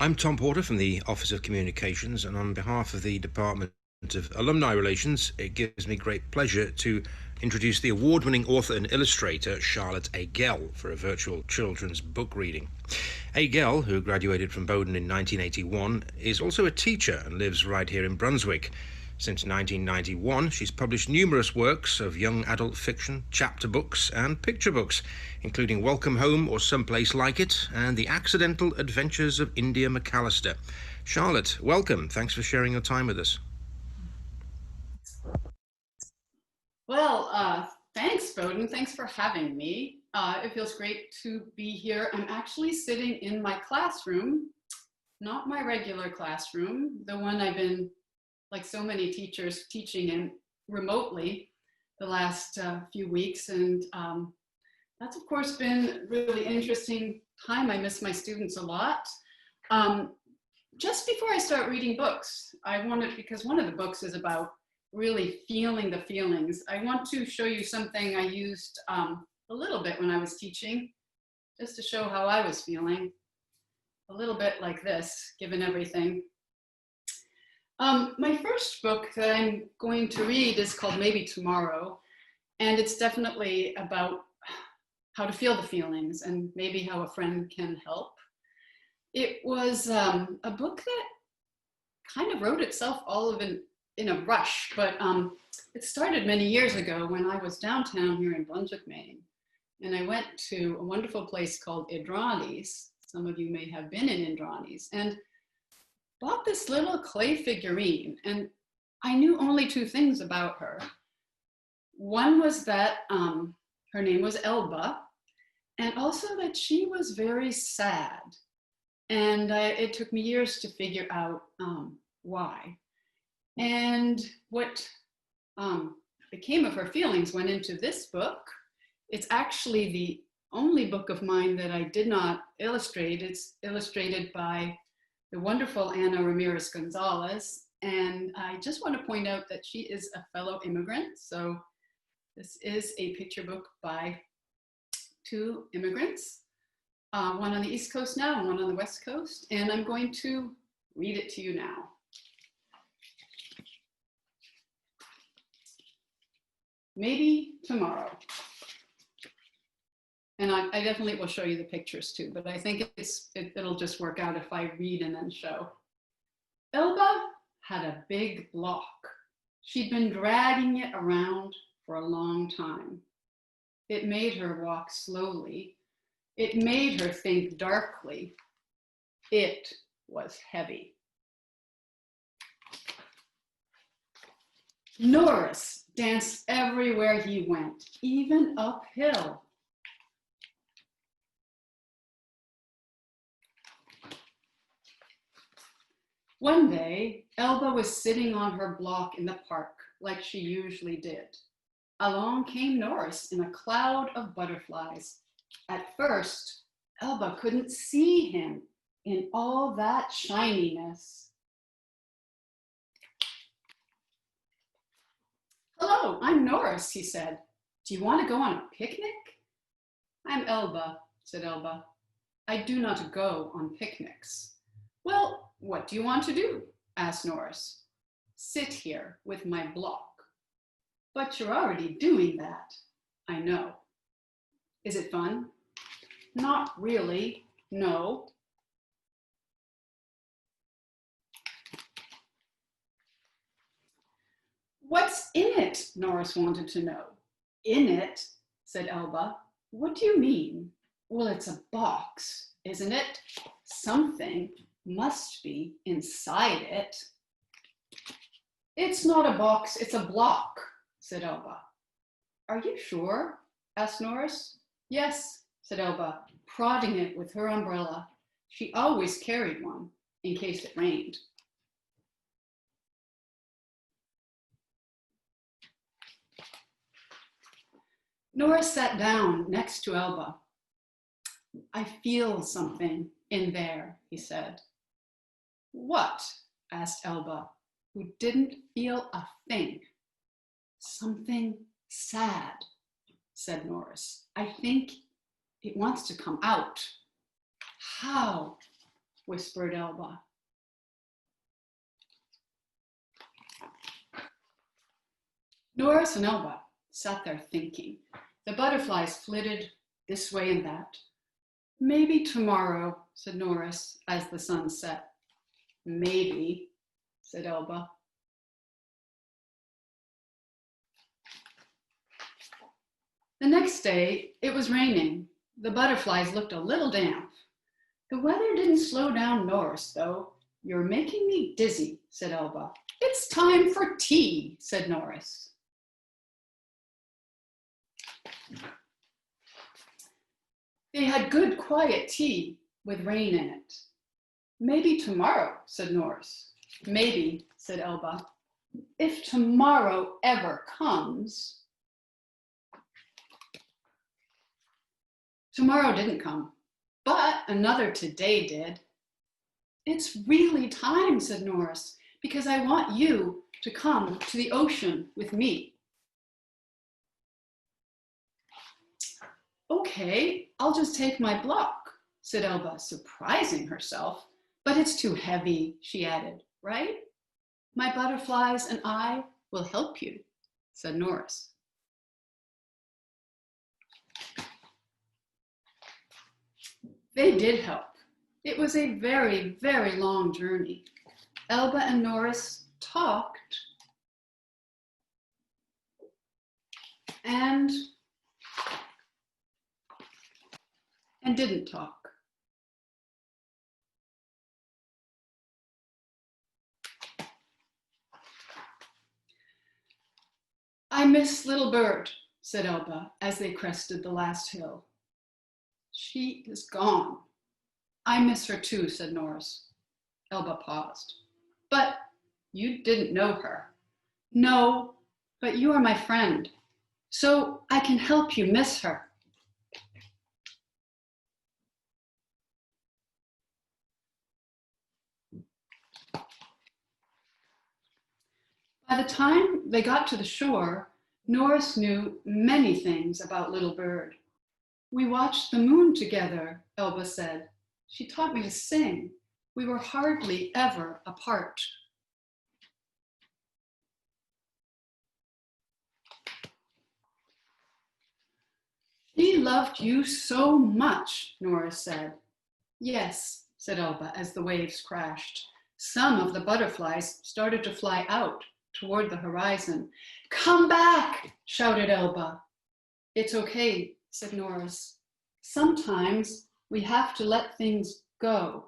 I'm Tom Porter from the Office of Communications, and on behalf of the Department of Alumni Relations, it gives me great pleasure to introduce the award-winning author and illustrator Charlotte Agell for a virtual children's book reading. Agell, who graduated from Bowdoin in 1981, is also a teacher and lives right here in Brunswick. Since 1991, she's published numerous works of young adult fiction, chapter books, and picture books, including Welcome Home or Someplace Like It, and The Accidental Adventures of India McAllister. Charlotte, welcome. Thanks for sharing your time with us. Well, thanks, Bowdoin. Thanks for having me. It feels great to be here. I'm actually sitting in my classroom, not my regular classroom, the one I've been, like so many teachers, teaching in remotely the last few weeks. And that's, of course, been really interesting time. I miss my students a lot. Just before I start reading books, I wanted, because one of the books is about really feeling the feelings, I want to show you something I used a little bit when I was teaching, just to show how I was feeling. A little bit like this, given everything. My first book that I'm going to read is called Maybe Tomorrow, and it's definitely about how to feel the feelings and maybe how a friend can help. It was a book that kind of wrote itself all of in a rush, but it started many years ago when I was downtown here in Brunswick, Maine, and I went to a wonderful place called Indrani's. Some of you may have been in Indrani's, and bought this little clay figurine, and I knew only two things about her. One was that her name was Elba, and also that she was very sad. And it took me years to figure out why. And what became of her feelings went into this book. It's actually the only book of mine that I did not illustrate. It's illustrated by the wonderful Ana Ramirez Gonzalez. And I just want to point out that she is a fellow immigrant. So this is a picture book by two immigrants, one on the East Coast now and one on the West Coast. And I'm going to read it to you now. Maybe Tomorrow. And I definitely will show you the pictures too, but I think it'll just work out if I read and then show. Elba had a big block. She'd been dragging it around for a long time. It made her walk slowly. It made her think darkly. It was heavy. Norris danced everywhere he went, even uphill. One day, Elba was sitting on her block in the park like she usually did. Along came Norris in a cloud of butterflies. At first, Elba couldn't see him in all that shininess. Hello, I'm Norris, he said. Do you want to go on a picnic? I'm Elba, said Elba. I do not go on picnics. Well, what do you want to do? Asked Norris. Sit here with my block. But you're already doing that. I know. Is it fun? Not really, no. What's in it? Norris wanted to know. In it, said Elba. What do you mean? Well, it's a box, isn't it? Something must be inside it. It's not a box, it's a block, said Elba. Are you sure? Asked Norris. Yes, said Elba, prodding it with her umbrella. She always carried one in case it rained. Norris sat down next to Elba. I feel something in there, he said. What? Asked Elba, who didn't feel a thing. Something sad, said Norris. I think it wants to come out. How? whispered Elba. Norris and Elba sat there thinking. The butterflies flitted this way and that. Maybe tomorrow, said Norris as the sun set. Maybe, said Elba. The next day, it was raining. The butterflies looked a little damp. The weather didn't slow down Norris, though. You're making me dizzy, said Elba. It's time for tea, said Norris. They had good, quiet tea with rain in it. Maybe tomorrow, said Norris. Maybe, said Elba. If tomorrow ever comes. Tomorrow didn't come, but another today did. It's really time, said Norris, because I want you to come to the ocean with me. Okay, I'll just take my block, said Elba, surprising herself. But it's too heavy, she added, right? My butterflies and I will help you, said Norris. They did help. It was a very, very long journey. Elba and Norris talked and didn't talk. I miss little bird, said Elba as they crested the last hill. She is gone. I miss her too, said Norris. Elba paused. But you didn't know her. No, but you are my friend, so I can help you miss her. By the time they got to the shore, Norris knew many things about Little Bird. We watched the moon together, Elba said. She taught me to sing. We were hardly ever apart. She loved you so much, Norris said. Yes, said Elba as the waves crashed. Some of the butterflies started to fly out toward the horizon. Come back, shouted Elba. It's okay, said Norris. Sometimes we have to let things go.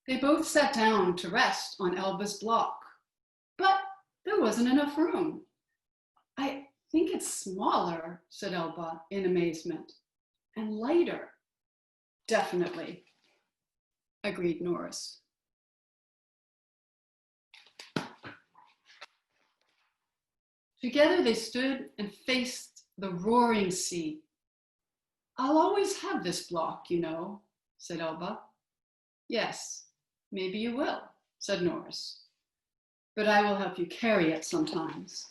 They both sat down to rest on Elba's block, but there wasn't enough room. I think it's smaller, said Elba in amazement, and lighter. Definitely, agreed Norris. Together they stood and faced the roaring sea. I'll always have this block, you know, said Elba. Yes, maybe you will, said Norris, but I will help you carry it sometimes.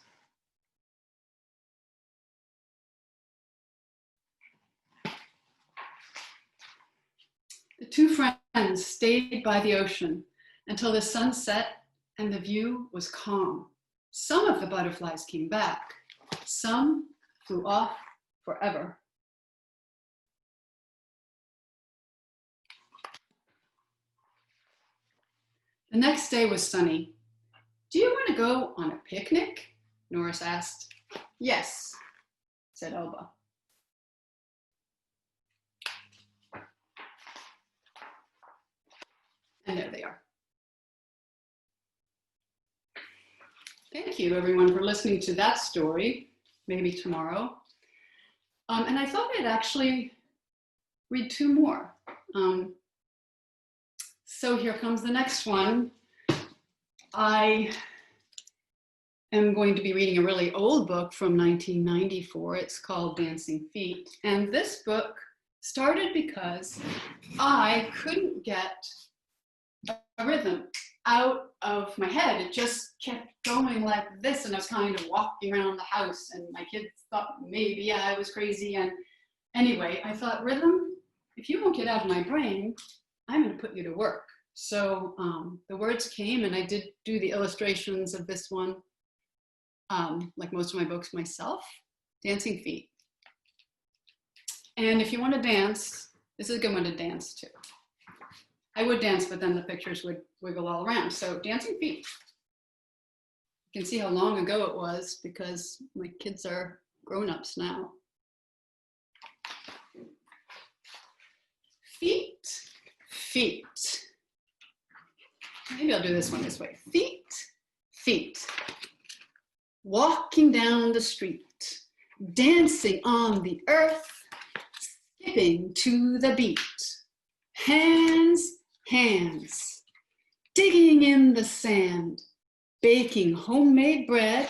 The two friends stayed by the ocean until the sun set and the view was calm. Some of the butterflies came back. Some flew off forever. The next day was sunny. Do you want to go on a picnic? Norris asked. Yes, said Elba. And there they are. Thank you, everyone, for listening to that story, maybe tomorrow. And I thought I'd actually read two more. So here comes the next one. I am going to be reading a really old book from 1994. It's called Dancing Feet. And this book started because I couldn't get a rhythm out of my head. It just kept going like this, and I was kind of walking around the house, and my kids thought maybe I was crazy, and Anyway, I thought, rhythm, if you won't get out of my brain, I'm going to put you to work. So the words came, and I did do the illustrations of this one, like most of my books myself, Dancing Feet. And if you want to dance, this is a good one to dance to. I would dance, but then the pictures would wiggle all around. So Dancing Feet. You can see how long ago it was because my kids are grown-ups now. Feet, feet. Maybe I'll do this one this way. Feet, feet. Walking down the street, dancing on the earth, skipping to the beat. Hands, hands, digging in the sand, baking homemade bread,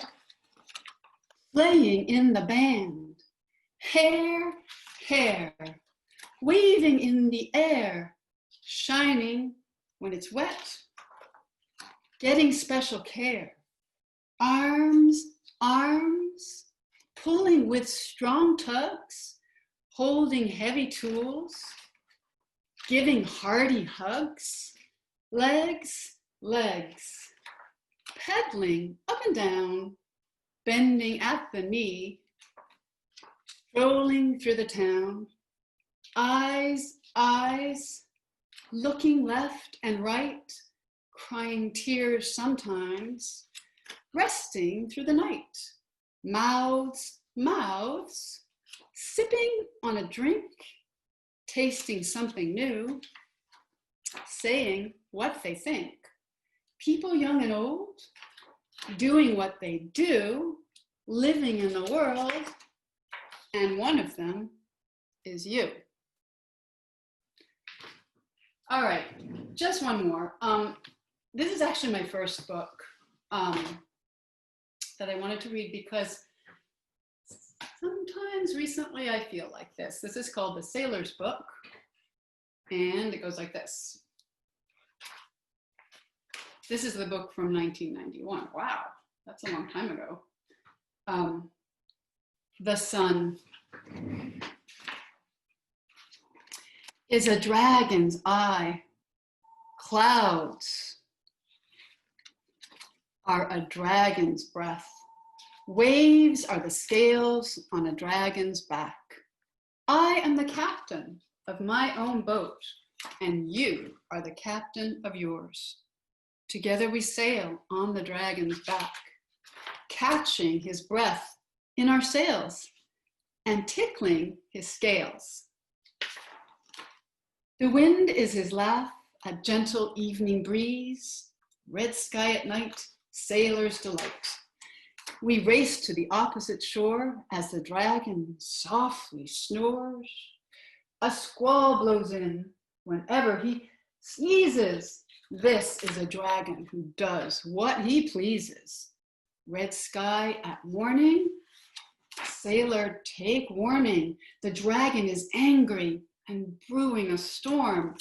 playing in the band. Hair, hair, waving in the air, shining when it's wet, getting special care. Arms, arms, pulling with strong tugs, holding heavy tools, giving hearty hugs. Legs, legs, pedaling up and down, bending at the knee, strolling through the town. Eyes, eyes, looking left and right, crying tears sometimes, resting through the night. Mouths, mouths, sipping on a drink, tasting something new, saying what they think. People young and old, doing what they do, living in the world, and one of them is you. All right, just one more. This is actually my first book that I wanted to read because sometimes recently I feel like this. This is called The Sailor's Book, and it goes like this. This is the book from 1991. Wow, that's a long time ago. The sun is a dragon's eye. Clouds are a dragon's breath. Waves are the scales on a dragon's back. I am the captain of my own boat, and you are the captain of yours. Together we sail on the dragon's back, catching his breath in our sails and tickling his scales. The wind is his laugh, a gentle evening breeze, red sky at night, sailor's delight. We race to the opposite shore as the dragon softly snores. A squall blows in whenever he sneezes. This is a dragon who does what he pleases. Red sky at morning. Sailor, take warning. The dragon is angry and brewing a storm.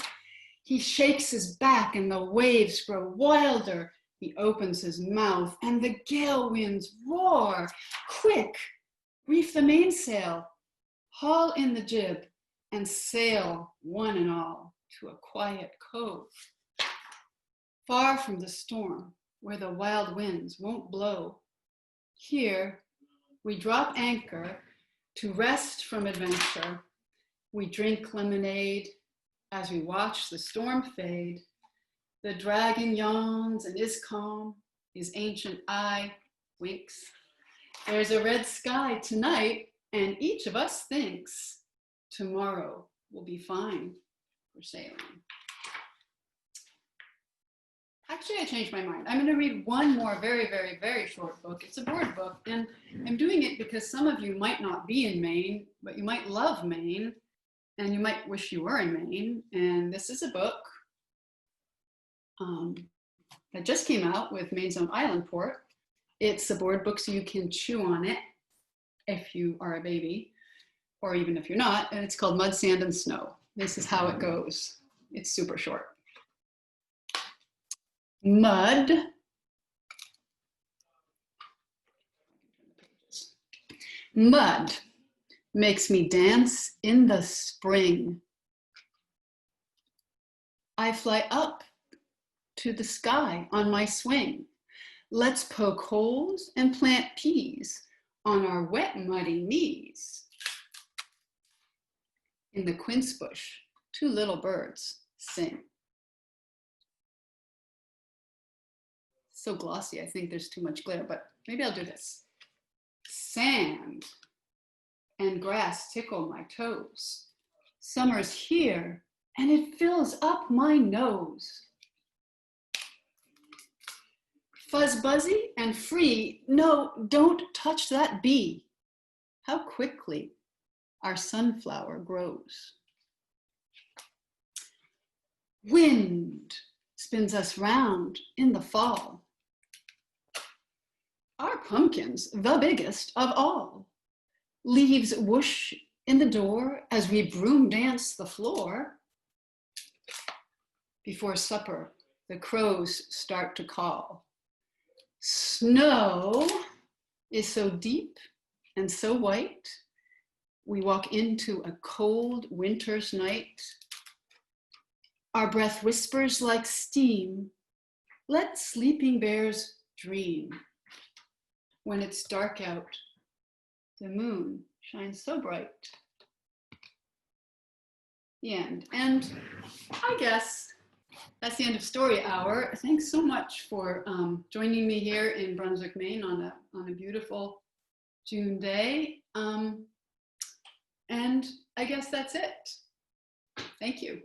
He shakes his back and the waves grow wilder. He opens his mouth and the gale winds roar. Quick, reef the mainsail, haul in the jib, and sail one and all to a quiet cove. Far from the storm, where the wild winds won't blow. Here, we drop anchor to rest from adventure. We drink lemonade as we watch the storm fade. The dragon yawns and is calm. His ancient eye winks. There's a red sky tonight, and each of us thinks tomorrow will be fine for sailing. Actually, I changed my mind. I'm going to read one more very, very, very short book. It's a board book, and I'm doing it because some of you might not be in Maine, but you might love Maine, and you might wish you were in Maine. And this is a book that just came out with Maine's own Island Port. It's a board book, so you can chew on it if you are a baby, or even if you're not, and it's called Mud, Sand, and Snow. This is how it goes. It's super short. Mud, mud, makes me dance in the spring. I fly up to the sky on my swing. Let's poke holes and plant peas on our wet, muddy knees. In the quince bush, two little birds sing. So glossy, I think there's too much glare, but maybe I'll do this. Sand and grass tickle my toes. Summer's here and it fills up my nose. Fuzz buzzy and free, no, don't touch that bee. How quickly our sunflower grows. Wind spins us round in the fall. Our pumpkin's the biggest of all. Leaves whoosh in the door as we broom dance the floor. Before supper, the crows start to call. Snow is so deep and so white. We walk into a cold winter's night. Our breath whispers like steam. Let sleeping bears dream. When it's dark out, the moon shines so bright. The end. And I guess that's the end of Story Hour. Thanks so much for joining me here in Brunswick, Maine on a beautiful June day. And I guess that's it. Thank you.